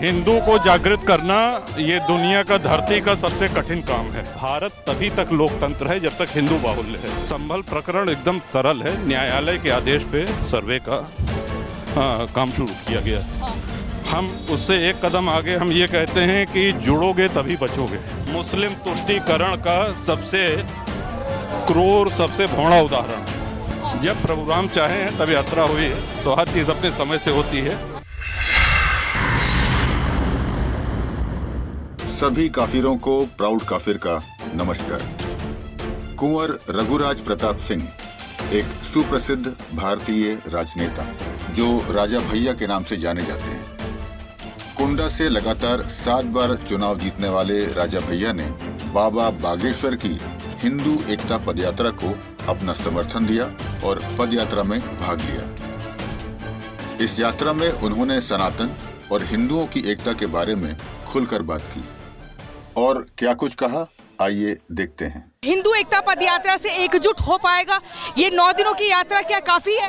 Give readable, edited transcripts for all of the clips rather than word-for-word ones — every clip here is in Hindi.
हिंदू को जागृत करना ये दुनिया का धरती का सबसे कठिन काम है। भारत तभी तक लोकतंत्र है जब तक हिंदू बाहुल्य है। संभल प्रकरण एकदम सरल है। न्यायालय के आदेश पे सर्वे का काम शुरू किया गया। हम उससे एक कदम आगे हम ये कहते हैं कि जुड़ोगे तभी बचोगे। मुस्लिम तुष्टीकरण का सबसे क्रूर, सबसे भोड़ा उदाहरण। जब प्रभु राम चाहे हैं तब यात्रा हुई है, तो हर चीज़ अपने समय से होती है। सभी काफिरों को प्राउड काफिर का नमस्कार। कुंवर रघुराज प्रताप सिंह एक सुप्रसिद्ध भारतीय राजनेता जो राजा भैया के नाम से जाने जाते हैं। कुंडा से लगातार 7 बार चुनाव जीतने वाले राजा भैया ने बाबा बागेश्वर की हिंदू एकता पदयात्रा को अपना समर्थन दिया और पदयात्रा में भाग लिया। इस यात्रा में उन्होंने सनातन और हिंदुओं की एकता के बारे में खुलकर बात की और क्या कुछ कहा, आइए देखते हैं। हिंदू एकता पदयात्रा से एकजुट हो पाएगा? ये 9 दिनों की यात्रा क्या काफी है?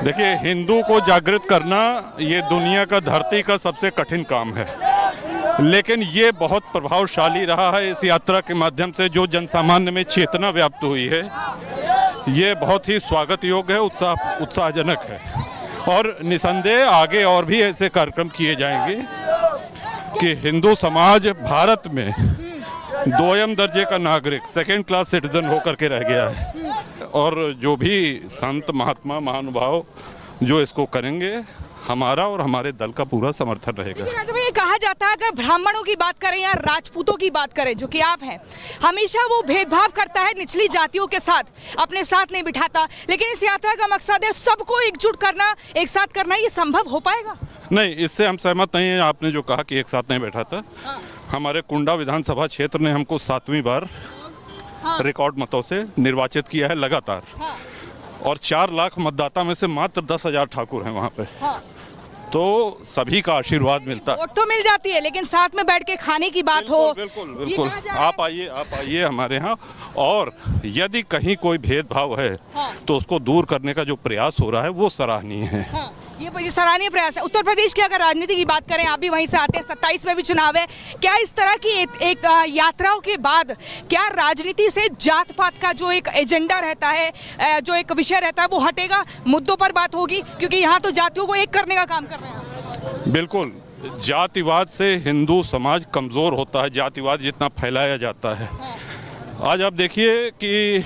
देखिए, हिंदू को जागृत करना ये दुनिया का धरती का सबसे कठिन काम है, लेकिन ये बहुत प्रभावशाली रहा है। इस यात्रा के माध्यम से जो जनसामान्य में चेतना व्याप्त हुई है, ये बहुत ही स्वागत योग्य है, उत्साहजनक है। और निसंदेह आगे और भी ऐसे कार्यक्रम किए जाएंगे कि हिंदू समाज भारत में 2ym दर्जे का नागरिक, सेकेंड क्लास सिटीजन होकर के रह गया है। और जो भी संत महात्मा महानुभाव जो इसको करेंगे, हमारा और हमारे दल का पूरा समर्थन रहेगा। लेकिन ये कहा जाता है, अगर ब्राह्मणों की बात करें या राजपूतों की बात करें, जो कि आप हैं, हमेशा वो भेदभाव करता है निचली जातियों के साथ, अपने साथ नहीं बिठाता। लेकिन इस यात्रा का मकसद है सबको एकजुट करना, एक साथ करना। ये संभव हो पाएगा? नहीं, इससे हम सहमत नहीं हैं। आपने जो कहा कि एक साथ नहीं बैठा था, हमारे कुंडा विधानसभा क्षेत्र ने हमको 7वीं बार रिकॉर्ड मतों से निर्वाचित किया है लगातार। और 4 लाख मतदाता में से मात्र 10,000 ठाकुर हैं वहाँ पे। तो सभी का आशीर्वाद मिलता है। वोट तो मिल जाती है, लेकिन साथ में बैठ के खाने की बात हो। बिल्कुल। आप आइए हमारे यहाँ। और यदि कहीं कोई भेदभाव है तो उसको दूर करने का जो प्रयास हो रहा है वो सराहनीय है। ये सराहनीय प्रयास है। उत्तर प्रदेश की अगर राजनीति की बात करें, आप भी वहीं से आते हैं, 27 में भी चुनाव है। क्या इस तरह की एक यात्राओं के बाद क्या राजनीति से जात पात का जो एक एजेंडा रहता है, जो एक विषय रहता है, वो हटेगा? मुद्दों पर बात होगी, क्योंकि यहाँ तो जातियों को एक करने का काम कर रहे हैं। बिल्कुल। जातिवाद से हिंदू समाज कमजोर होता है, जातिवाद जितना फैलाया जाता है। आज आप देखिए कि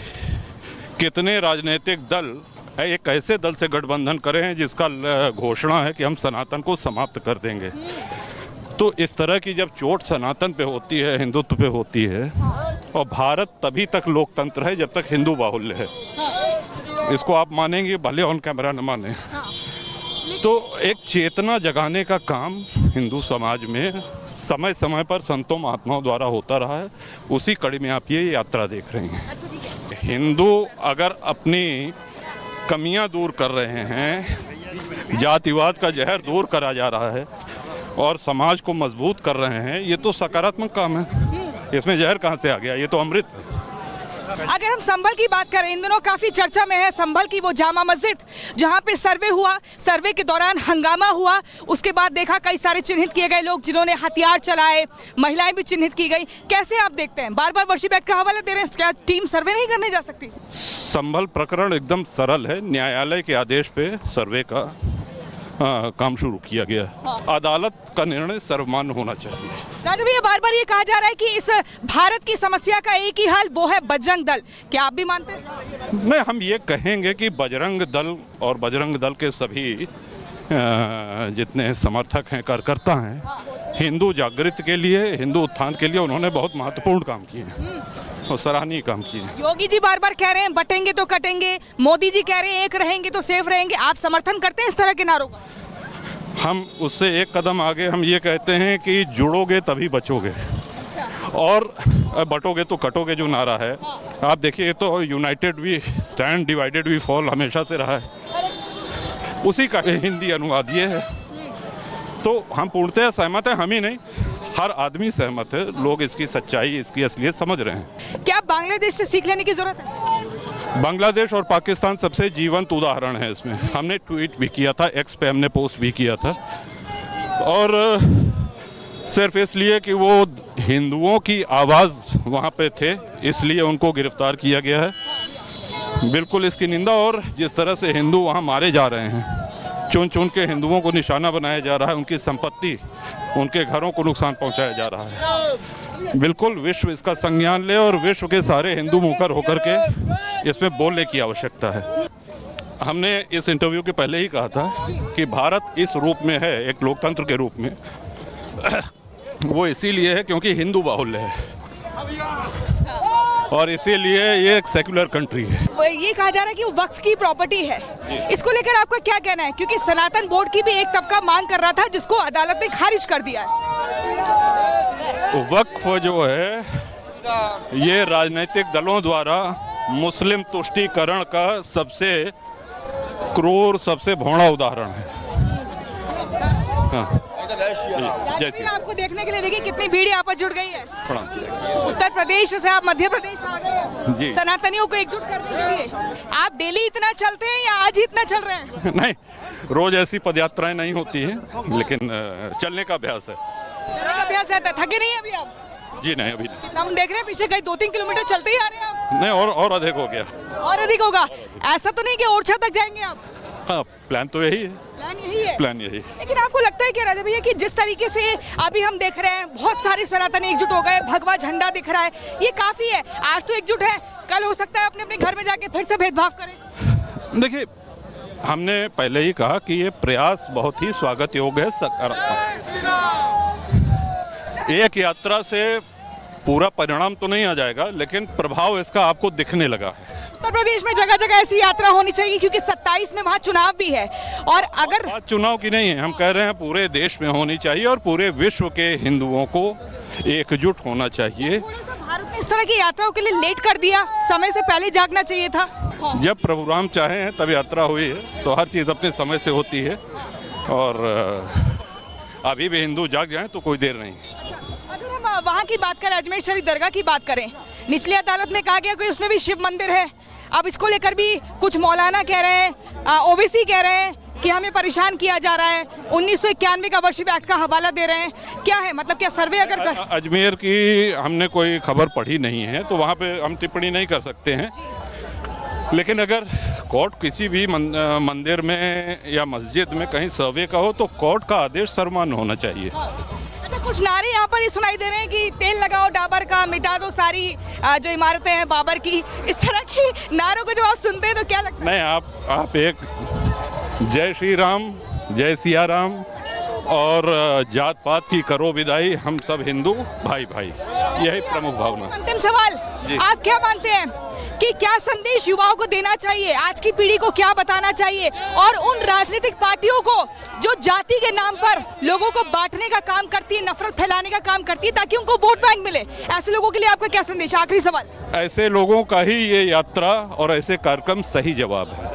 कितने राजनीतिक दल एक ऐसे दल से गठबंधन करे हैं जिसका घोषणा है कि हम सनातन को समाप्त कर देंगे। तो इस तरह की जब चोट सनातन पे होती है, हिंदुत्व पे होती है, और भारत तभी तक लोकतंत्र है जब तक हिंदू बाहुल्य है। इसको आप मानेंगे, भले ऑन कैमरा न माने। तो एक चेतना जगाने का काम हिंदू समाज में समय समय पर संतों महात्माओं द्वारा होता रहा है। उसी कड़ी में आप ये यात्रा देख रहे हैं। हिंदू अगर अपनी कमियां दूर कर रहे हैं, जातिवाद का जहर दूर करा जा रहा है और समाज को मजबूत कर रहे हैं, ये तो सकारात्मक काम है। इसमें जहर कहाँ से आ गया? ये तो अमृत है। अगर हम संभल की बात करें, इन दिनों काफी चर्चा में है संभल की वो जामा मस्जिद, जहां पे सर्वे हुआ। सर्वे के दौरान हंगामा हुआ। उसके बाद देखा कई सारे चिन्हित किए गए लोग जिन्होंने हथियार चलाए, महिलाएं भी चिन्हित की गई। कैसे आप देखते हैं? बार बार वर्षी बैठ का हवाला दे रहे हैं, क्या टीम सर्वे नहीं करने जा सकती? संभल प्रकरण एकदम सरल है। न्यायालय के आदेश पे सर्वे का काम शुरू किया गया। अदालत का निर्णय सर्वमान्य होना चाहिए। राजा भैया, बार बार ये कहा जा रहा है कि इस भारत की समस्या का एक ही हल, वो है बजरंग दल। क्या आप भी मानते हैं? नहीं, हम ये कहेंगे कि बजरंग दल और बजरंग दल के सभी जितने समर्थक हैं, कार्यकर्ता हैं, हिंदू जागृति के लिए, हिंदू उत्थान के लिए उन्होंने बहुत महत्वपूर्ण काम किए हैं और सराहनीय काम किए हैं। योगी जी बार बार कह रहे हैं बटेंगे तो कटेंगे, मोदी जी कह रहे हैं एक रहेंगे तो सेफ रहेंगे। आप समर्थन करते हैं इस तरह के नारों का? हम उससे एक कदम आगे हम ये कहते हैं कि जुड़ोगे तभी बचोगे और बटोगे तो कटोगे जो नारा है। आप देखिए, तो united we stand, divided we fall हमेशा से रहा है। उसी का हिंदी अनुवाद ये है। तो हम पूर्णतः सहमत हैं। हम ही नहीं, हर आदमी सहमत है। लोग इसकी सच्चाई, इसकी असलियत समझ रहे हैं। क्या बांग्लादेश से सीख लेने की जरूरत है? बांग्लादेश और पाकिस्तान सबसे जीवंत उदाहरण है इसमें। हमने ट्वीट भी किया था, एक्स पे हमने पोस्ट भी किया था। और सिर्फ इसलिए कि वो हिंदुओं की आवाज़ वहाँ पे थे, इसलिए उनको गिरफ्तार किया गया है। बिल्कुल इसकी निंदा। और जिस तरह से हिंदू वहाँ मारे जा रहे हैं, चुन चुन के हिंदुओं को निशाना बनाया जा रहा है, उनकी संपत्ति, उनके घरों को नुकसान पहुँचाया जा रहा है, बिल्कुल विश्व इसका संज्ञान ले और विश्व के सारे हिंदू मुखर होकर के इसमें बोलने की आवश्यकता है। हमने इस इंटरव्यू के पहले ही कहा था कि भारत इस रूप में है, एक लोकतंत्र के रूप में, वो इसीलिए है क्योंकि हिंदू बाहुल्य है और इसीलिए ये एक सेक्युलर कंट्री है। ये कहा जा रहा है कि वो वक्फ की प्रॉपर्टी है, इसको लेकर आपका क्या कहना है? क्योंकि सनातन बोर्ड की भी एक तबका मांग कर रहा था जिसको अदालत ने खारिज कर दिया है। वक्फ जो है ये राजनीतिक दलों द्वारा मुस्लिम तुष्टीकरण का सबसे क्रूर, सबसे भोड़ा उदाहरण है। हाँ। जैसे आपको देखने के लिए देखिए कितनी भीड़ यहाँ पर जुट गई है। प्रणाम। उत्तर प्रदेश से आप मध्य प्रदेश आ गए हैं जी। सनातनियों को एकजुट करने के लिए। आप डेली इतना चलते हैं या आज ही इतना चल रहे हैं? नहीं, रोज ऐसी पदयात्राएं नहीं होती हैं, लेकिन चलने का अभ्यास है। चलने का अभ्यास है। थके नहीं अभी आप? जी नहीं, अभी नहीं। हम देख रहे हैं पीछे कहीं 2-3 किलोमीटर चलते ही आ रहे हैं आप। नहीं, और अधिक हो गया। और अधिक होगा? ऐसा तो नहीं कि ओरछा तक जाएंगे आप? हाँ, प्लान तो यही है। प्लान यही है? प्लान यही। लेकिन आपको लगता है कि राजा भैया कि जिस तरीके से अभी हम देख रहे हैं बहुत सारे सनातनी एकजुट हो गए, भगवा झंडा दिख रहा है, ये काफी है? आज तो एकजुट है, कल हो सकता है अपने अपने घर में जाके फिर से भेदभाव करें। देखिए, हमने पहले ही कहा कि ये प्रयास बहुत ही स्वागत योग्य है, सकारात्मक। एक यात्रा से पूरा परिणाम तो नहीं आ जाएगा, लेकिन प्रभाव इसका आपको दिखने लगा है। उत्तर प्रदेश में जगह जगह ऐसी यात्रा होनी चाहिए क्योंकि 27 में वहाँ चुनाव भी है। और अगर बात चुनाव की नहीं है, हम कह रहे हैं पूरे देश में होनी चाहिए और पूरे विश्व के हिंदुओं को एकजुट होना चाहिए। भारत ने इस तरह की यात्राओं के लिए लेट कर दिया, समय से पहले जागना चाहिए था। जब प्रभु राम चाहे हैं तब यात्रा हुई है, तो हर चीज़ अपने समय से होती है और अभी भी हिंदू जाग जाएं तो कोई देर नहीं। अगर हम वहाँ की बात करें, अजमेर शरीफ दरगाह की बात करें, निचली अदालत में कहा गया कि उसमें भी शिव मंदिर है। अब इसको लेकर भी कुछ मौलाना कह रहे हैं, ओबीसी कह रहे हैं कि हमें परेशान किया जा रहा है, 1991 का वर्षिप एक्ट का हवाला दे रहे हैं। क्या है मतलब, क्या सर्वे अगर कर... अजमेर की हमने कोई खबर पढ़ी नहीं है तो वहाँ पे हम टिप्पणी नहीं कर सकते हैं, लेकिन अगर कोर्ट किसी भी मंदिर में या मस्जिद में कहीं सर्वे का हो तो कोर्ट का आदेश सर्वमान्य होना चाहिए। कुछ नारे यहाँ पर ही सुनाई दे रहे हैं कि तेल लगाओ डाबर का, मिटा दो सारी जो इमारतें हैं बाबर की। इस तरह की नारों को जब आप सुनते हैं तो क्या लगता है? नहीं, आप एक जय श्री राम, जय सिया राम और जात पात की करो विदाई, हम सब हिंदू भाई भाई, यही प्रमुख भावना। अंतिम सवाल, आप क्या मानते हैं कि क्या संदेश युवाओं को देना चाहिए, आज की पीढ़ी को क्या बताना चाहिए, और उन राजनीतिक पार्टियों को जो जाति के नाम पर लोगों को बांटने का काम करती है, नफरत फैलाने का काम करती है ताकि उनको वोट बैंक मिले, ऐसे लोगों के लिए आपका क्या संदेश? आखिरी सवाल। ऐसे लोगों का ही ये यात्रा और ऐसे कार्यक्रम सही जवाब है।